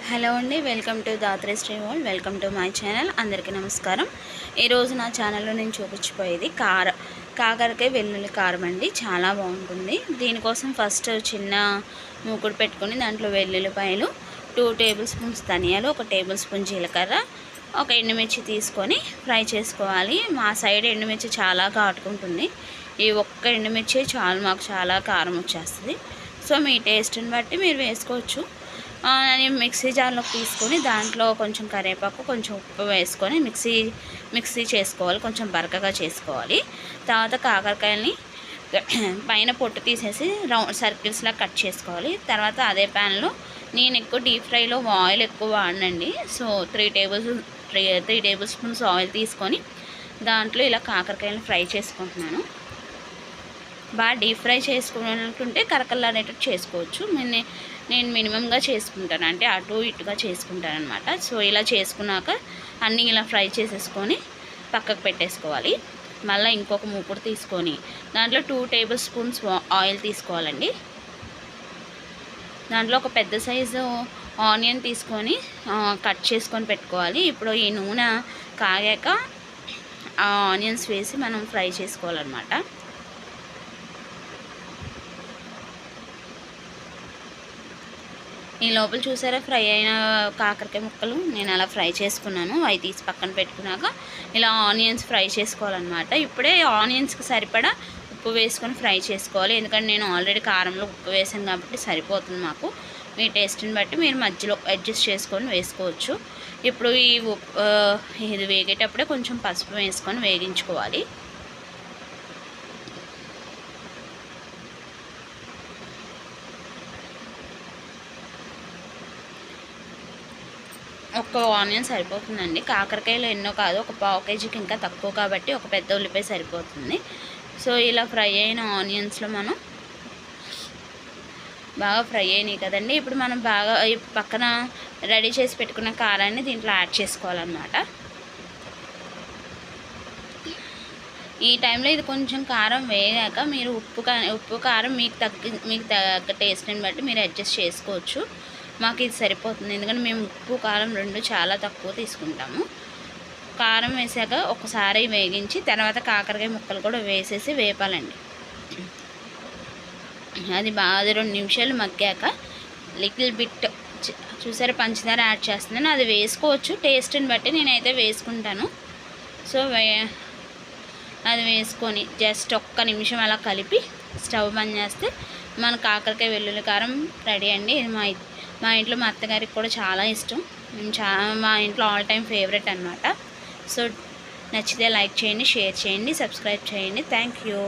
Hello అండి, welcome to Dhatri Sri world. Welcome to my channel. అందరికీ నమస్కారం. ఈరోజు నా ఛానల్లో నేను చూపించిపోయేది కాకరకాయ వెల్లుల్లి కారం అండి. చాలా బాగుంటుంది. దీనికోసం ఫస్ట్ చిన్న మూకుడు పెట్టుకొని దాంట్లో వెల్లుల్లిపాయలు, 2 టేబుల్ స్పూన్స్ ధనియాలు, 1 టేబుల్ స్పూన్ జీలకర్ర, ఒక ఎండుమిర్చి తీసుకొని ఫ్రై చేసుకోవాలి. మా సైడ్ ఎండుమిర్చి చాలా ఘాటుకుంటుంది. ఈ ఒక్క ఎండుమిర్చి చాలు, మాకు చాలా కారం వచ్చేస్తుంది. సో మీ టేస్ట్ని బట్టి మీరు వేసుకోవచ్చు. నేను మిక్సీ జార్లోకి తీసుకొని దాంట్లో కొంచెం కరివేపాకు, కొంచెం ఉప్పు వేసుకొని మిక్సీ చేసుకోవాలి. కొంచెం బరకగా చేసుకోవాలి. తర్వాత కాకరకాయలని పైన పొట్టు తీసేసి రౌండ్ సర్కిల్స్లా కట్ చేసుకోవాలి. తర్వాత అదే ప్యాన్లో నేను ఎక్కువ డీప్ ఫ్రైలో ఆయిల్ ఎక్కువ వాడనండి. సో 3 టేబుల్ స్పూన్స్ ఆయిల్ తీసుకొని దాంట్లో ఇలా కాకరకాయలను ఫ్రై చేసుకుంటున్నాను. బాగా డీప్ ఫ్రై చేసుకున్నట్టుంటే కరకల్లాడేటట్టు చేసుకోవచ్చు. నేను మినిమంగా చేసుకుంటాను, అంటే అటు ఇటుగా చేసుకుంటాను అనమాట. సో ఇలా చేసుకున్నాక అన్నీ ఇలా ఫ్రై చేసేసుకొని పక్కకు పెట్టేసుకోవాలి. మళ్ళీ ఇంకొక మూకుడు తీసుకొని దాంట్లో 2 టేబుల్ స్పూన్స్ ఆయిల్ తీసుకోవాలండి. దాంట్లో ఒక పెద్ద సైజు ఆనియన్ తీసుకొని కట్ చేసుకొని పెట్టుకోవాలి. ఇప్పుడు ఈ నూనె కాగాక ఆ ఆనియన్స్ వేసి మనం ఫ్రై చేసుకోవాలన్నమాట. ఈ లోపల చూసారా ఫ్రై అయిన కాకరకాయ ముక్కలు నేను అలా ఫ్రై చేసుకున్నాను. అవి తీసి పక్కన పెట్టుకున్నాక ఇలా ఆనియన్స్ ఫ్రై చేసుకోవాలన్నమాట. ఇప్పుడే ఆనియన్స్కి సరిపడా ఉప్పు వేసుకొని ఫ్రై చేసుకోవాలి. ఎందుకంటే నేను ఆల్రెడీ కారంలో ఉప్పు వేసాను కాబట్టి సరిపోతుంది మాకు. మీ టేస్ట్ని బట్టి మీరు మధ్యలో అడ్జస్ట్ చేసుకొని వేసుకోవచ్చు. ఇప్పుడు ఇది వేగేటప్పుడే కొంచెం పసుపు వేసుకొని వేగించుకోవాలి. ఒక్క ఆనియన్ సరిపోతుందండి. కాకరకాయలు ఎన్నో కాదు, ఒక పావు కేజీకి ఇంకా తక్కువ కాబట్టి ఒక పెద్ద ఉల్లిపాయ సరిపోతుంది. సో ఇలా ఫ్రై అయిన ఆనియన్స్లో మనం బాగా ఫ్రై అయినాయి కదండి. ఇప్పుడు మనం బాగా పక్కన రెడీ చేసి పెట్టుకున్న కారాన్ని దీంట్లో యాడ్ చేసుకోవాలన్నమాట. ఈ టైంలో ఇది కొంచెం కారం వేగాక మీరు ఉప్పు కారం మీకు తగ్గ టేస్ట్ని బట్టి మీరు అడ్జస్ట్ చేసుకోవచ్చు. మాకు ఇది సరిపోతుంది, ఎందుకంటే మేము ఉప్పు కారం 2 చాలా తక్కువ తీసుకుంటాము. కారం వేసాక ఒకసారి వేగించి తర్వాత కాకరకాయ ముక్కలు కూడా వేసేసి వేపాలండి. అది బాగా 2 నిమిషాలు మగ్గాక లిటిల్ బిట్ చూసారా పంచదార యాడ్ చేస్తున్నాను. అది వేసుకోవచ్చు టేస్ట్ని బట్టి, నేనైతే వేసుకుంటాను. సో అది వేసుకొని జస్ట్ ఒక్క నిమిషం అలా కలిపి స్టవ్ బంద్ చేస్తే మన కాకరకాయ వెల్లుల్లి కారం రెడీ అండి. ఇది మా ఇంట్లో మా అత్తగారికి కూడా చాలా ఇష్టం. మా ఇంట్లో ఆల్ టైమ్ ఫేవరెట్ అనమాట. సో నచ్చితే లైక్ చేయండి, షేర్ చేయండి, సబ్స్క్రైబ్ చేయండి. Thank you.